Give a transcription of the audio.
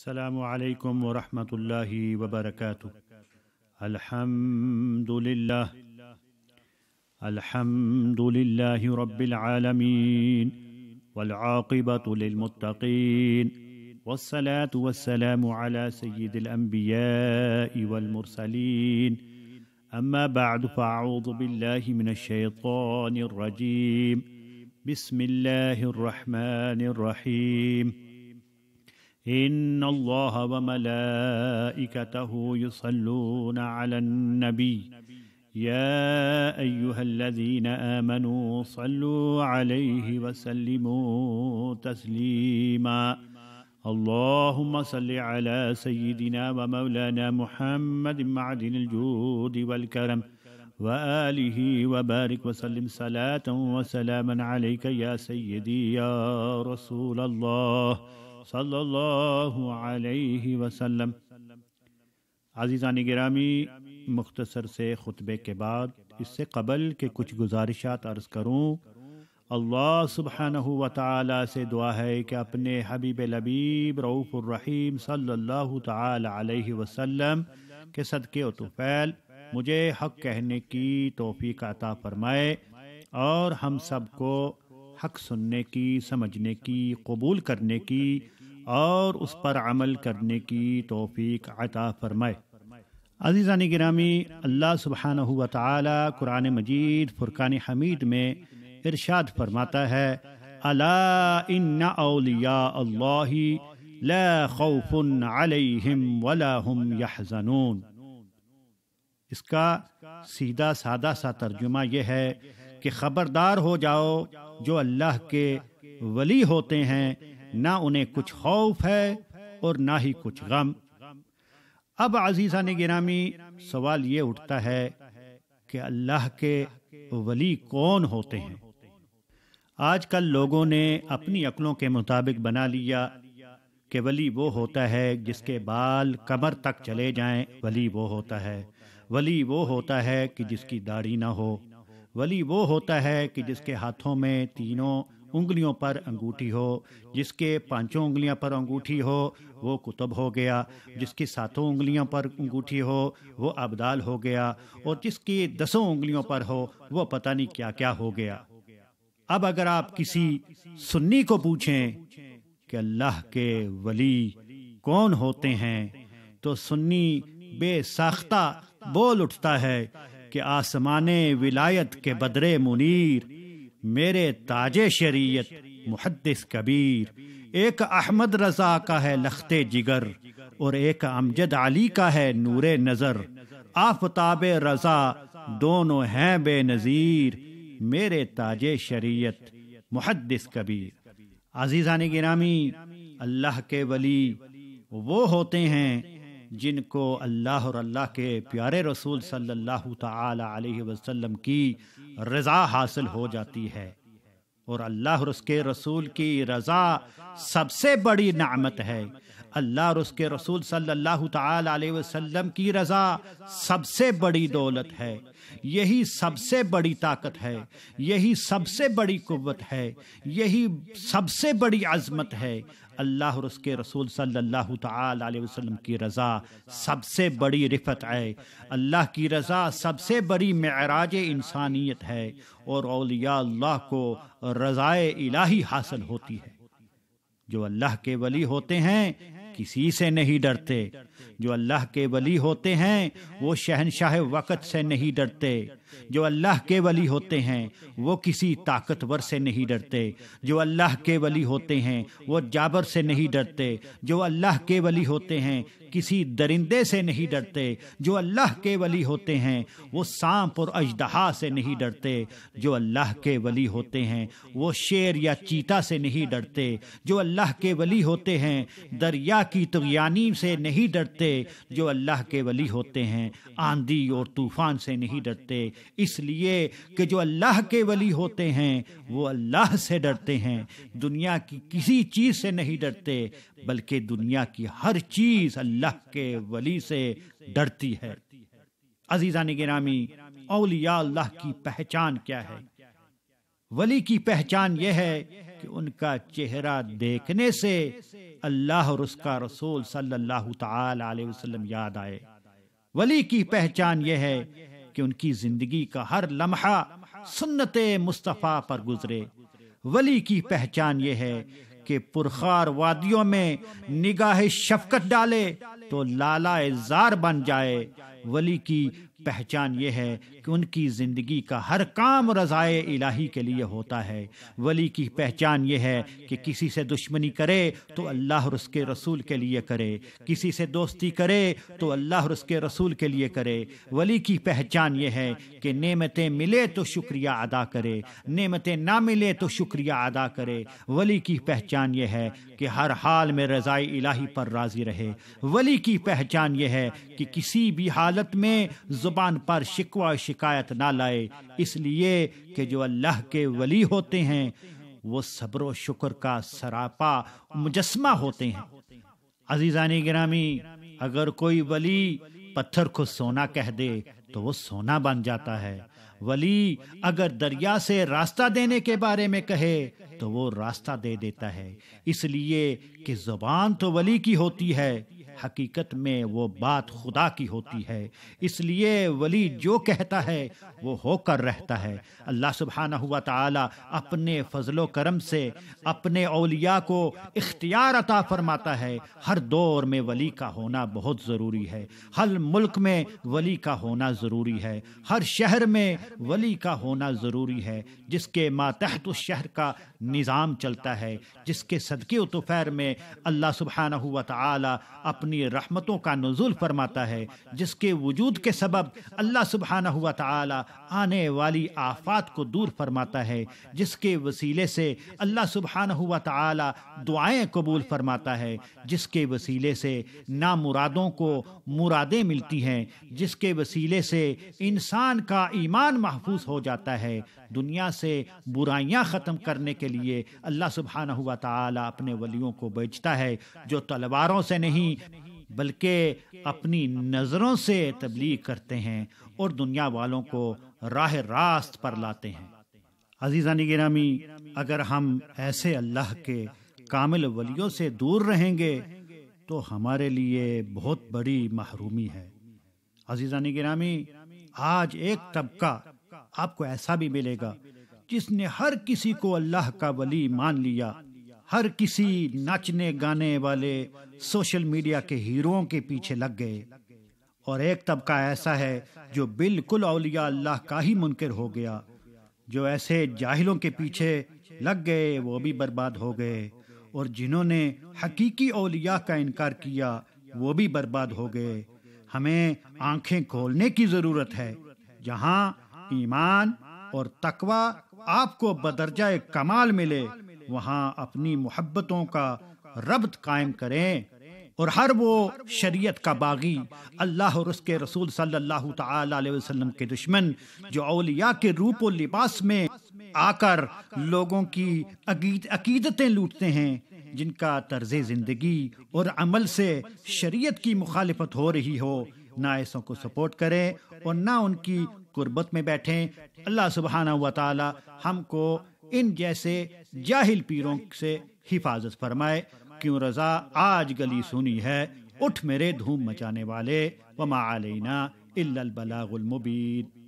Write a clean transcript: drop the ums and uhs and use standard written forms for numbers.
السلام علیکم ورحمۃ اللہ وبرکاتہ۔ الحمد للہ رب العالمین والعاقبۃ للمتقین والصلاة والسلام علی سید الانبیاء والمرسلین اما بعد فاعوذ باللہ من الشیطان الرجیم بسم اللہ الرحمن الرحیم ان اللہ وملائکتہ یصلون علی النبی یا ایہا الذین آمنوا صلوا علیہ وسلموا تسلیما اللہم صل علی سیدنا ومولانا محمد معدن الجود والکرم وآلہ وبارک وسلم صلاة وسلاما علیک یا سیدی یا رسول اللہ صلی اللہ علیہ وسلم۔ عزیزان گرامی، مختصر سے خطبے کے بعد اس سے قبل کہ کچھ گزارشات عرض کروں، اللہ سبحانہ و تعالی سے دعا ہے کہ اپنے حبیب لبیب رؤوف الرحیم صلی اللہ تعالی علیہ وسلم کے صدقے و طفیل مجھے حق کہنے کی توفیق عطا فرمائے اور ہم سب کو حق سننے کی، سمجھنے کی، قبول کرنے کی اور اس پر عمل کرنے کی توفیق عطا فرمائے۔ عزیزان گرامی، اللہ سبحانہ و تعالی قرآن مجید فرقان حمید میں ارشاد فرماتا ہے الا ان اولیاء اللہ لا خوف علیہم ولا هم یحزنون۔ اس کا سیدھا سادہ سا ترجمہ یہ ہے کہ خبردار ہو جاؤ، جو اللہ کے ولی ہوتے ہیں نہ انہیں کچھ خوف ہے اور نہ ہی کچھ غم۔ اب عزیزان گرامی، سوال یہ اٹھتا ہے کہ اللہ کے ولی کون ہوتے ہیں؟ آج کل لوگوں نے اپنی عقلوں کے مطابق بنا لیا کہ ولی وہ ہوتا ہے جس کے بال کمر تک چلے جائیں، ولی وہ ہوتا ہے۔ ولی وہ ہوتا ہے کہ جس کی داڑھی نہ ہو۔ ولی وہ ہوتا ہے کہ جس کے ہاتھوں میں تینوں انگلیوں پر انگوٹھی ہو، جس کے پانچوں انگلیاں پر انگوٹھی ہو وہ قطب ہو گیا، جس کی ساتوں انگلیوں پر انگوٹھی ہو وہ ابدال ہو گیا، اور جس کی 10 انگلیوں پر ہو وہ پتہ نہیں کیا کیا ہو گیا۔ اب اگر آپ کسی سنی کو پوچھیں کہ اللہ کے ولی کون ہوتے ہیں تو سنی بے ساختہ بول اٹھتا ہے کہ آسمان ولایت کے بدر منیر، میرے تاج شریعت محدث کبیر، ایک احمد رضا کا ہے لخت جگر اور ایک امجد علی کا ہے نور نظر، آفتاب رضا دونوں ہیں بے نظیر، میرے تاج شریعت محدث کبیر۔ عزیزان گرامی، اللہ کے ولی وہ ہوتے ہیں جن کو اللہ اور اللہ کے پیارے رسول صلی اللہ تعالی علیہ وسلم کی رضا حاصل ہو جاتی ہے، اور اللہ اور اس کے رسول کی رضا سب سے بڑی نعمت ہے۔ اللہ اور اس کے رسول صلی اللہ تعالی علیہ وسلم کی رضا سب سے بڑی دولت ہے، یہی سب سے بڑی طاقت ہے، یہی سب سے بڑی قوت ہے، یہی سب سے بڑی عظمت ہے۔ اللہ اور اس کے رسول صلی اللہ تعالی علیہ وسلم کی رضا سب سے بڑی رفعت ہے، اللہ کی رضا سب سے بڑی معراج انسانیت ہے، اور اولیاء اللہ کو رضائے الہی حاصل ہوتی ہے۔ جو اللہ کے ولی ہوتے ہیں کسی سے نہیں ڈرتے، جو اللہ کے ولی ہوتے ہیں وہ شہنشاہ وقت سے نہیں ڈرتے، جو اللہ کے ولی ہوتے ہیں وہ کسی طاقتور سے نہیں ڈرتے، جو اللہ کے ولی ہوتے ہیں وہ جابر سے نہیں ڈرتے، جو اللہ کے ولی ہوتے ہیں کسی درندے سے نہیں ڈرتے، جو اللہ کے ولی ہوتے ہیں وہ سانپ اور اژدہا سے نہیں ڈرتے، جو اللہ کے ولی ہوتے ہیں وہ شیر یا چیتا سے نہیں ڈرتے، جو اللہ کے ولی ہوتے ہیں دریا کی طغیانی سے نہیں ڈرتے، جو اللہ کے ولی ہوتے ہیں آندھی اور طوفان سے نہیں ڈرتے، اس لیے کہ جو اللہ کے ولی ہوتے ہیں وہ اللہ سے ڈرتے ہیں، دنیا کی کسی چیز سے نہیں ڈرتے، بلکہ دنیا کی ہر چیز اللہ کے ولی سے ڈرتی ہے۔ عزیزان گرامی، اولیاء اللہ کی پہچان کیا ہے؟ ولی کی پہچان یہ ہے کہ ان کا چہرہ دیکھنے سے اللہ اور اس کا رسول صلی اللہ تعالی علیہ وسلم یاد آئے۔ ولی کی پہچان یہ ہے کہ ان کی زندگی کا ہر لمحہ سنت مصطفیٰ پر گزرے۔ ولی کی پہچان یہ ہے کہ پرخار وادیوں میں نگاہ شفقت ڈالے تو لالا زار بن جائے۔ ولی کی پہچان یہ ہے کہ ان کی زندگی کا ہر کام رضائے الہی کے لیے ہوتا ہے۔ ولی کی پہچان یہ ہے کہ کسی سے دشمنی کرے تو اللہ اور اس کے رسول کے لیے کرے، کسی سے دوستی کرے تو اللہ اور اس کے رسول کے لیے کرے۔ ولی کی پہچان یہ ہے کہ نعمتیں ملے تو شکریہ ادا کرے، نعمتیں نہ ملے تو شکریہ ادا کرے۔ ولی کی پہچان یہ ہے کہ ہر حال میں رضائے الہی پر راضی رہے۔ ولی کی پہچان یہ ہے کہ کسی بھی حالت میں زبان پر شکوہ شکایت نہ لائے، اس لیے کہ جو اللہ کے ولی ہوتے ہیں وہ صبر و شکر کا سراپا مجسمہ ہوتے ہیں۔ عزیزان گرامی، اگر کوئی ولی پتھر کو سونا کہہ دے تو وہ سونا بن جاتا ہے۔ ولی اگر دریا سے راستہ دینے کے بارے میں کہے تو وہ راستہ دے دیتا ہے، اس لیے کہ زبان تو ولی کی ہوتی ہے، حقیقت میں وہ بات خدا کی ہوتی ہے۔ اس لیے ولی جو کہتا ہے وہ ہو کر رہتا ہے۔ اللہ سبحانہ و تعالی اپنے فضل و کرم سے اپنے اولیاء کو اختیار عطا فرماتا ہے۔ ہر دور میں ولی کا ہونا بہت ضروری ہے، ہر ملک میں ولی کا ہونا ضروری ہے، ہر شہر میں ولی کا ہونا ضروری ہے، جس کے ماتحت اس شہر کا نظام چلتا ہے، جس کے صدقے و طفیر میں اللہ سبحانہ و تعالی اپنی رحمتوں کا نزول فرماتا ہے، جس کے وجود کے سبب اللہ سبحانہ و تعالی آنے والی آفات کو دور فرماتا ہے، جس کے وسیلے سے اللہ سبحانہ و تعالی دعائیں قبول فرماتا ہے، جس کے وسیلے سے نامرادوں کو مرادیں ملتی ہیں، جس کے وسیلے سے انسان کا ایمان محفوظ ہو جاتا ہے۔ دنیا سے برائیاں ختم کرنے کے لیے اللہ سبحانہ و تعالی اپنے ولیوں کو بھیجتا ہے، جو تلواروں سے نہیں بلکہ اپنی نظروں سے تبلیغ کرتے ہیں اور دنیا والوں کو راہ راست پر لاتے ہیں۔ عزیزان گرامی، اگر ہم ایسے اللہ کے کامل ولیوں سے دور رہیں گے تو ہمارے لیے بہت بڑی محرومی ہے۔ عزیزان گرامی، آج ایک طبقہ آپ کو ایسا بھی ملے گا جس نے ہر کسی کو اللہ کا ولی مان لیا، ہر کسی ناچنے گانے والے سوشل میڈیا کے ہیروؤں کے پیچھے لگ گئے، اور ایک طبقہ ایسا ہے جو بالکل اولیاء اللہ کا ہی منکر ہو گیا۔ جو ایسے جاہلوں کے پیچھے لگ گئے وہ بھی برباد ہو گئے، اور جنہوں نے حقیقی اولیاء کا انکار کیا وہ بھی برباد ہو گئے۔ ہمیں آنکھیں کھولنے کی ضرورت ہے۔ جہاں ایمان اور تقوی آپ کو بدرجہ کمال ملے وہاں اپنی محبتوں کا ربط قائم کریں، اور ہر وہ شریعت کا باغی، اللہ اور اس کے رسول صلی اللہ تعالی علیہ وسلم کے دشمن، جو اولیاء کے روپ و لباس میں آ کر لوگوں کی عقیدتیں لوٹتے ہیں، جن کا طرز زندگی اور عمل سے شریعت کی مخالفت ہو رہی ہو، نہ ایسوں کو سپورٹ کریں اور نہ ان کی قربت میں بیٹھیں۔ اللہ سبحانہ و تعالی ہم کو ان جیسے جاہل پیروں سے حفاظت فرمائے۔ کیوں رضا آج گلی سنی ہے، اٹھ میرے دھوم مچانے والے، وما علینا الا البلاغ المبین۔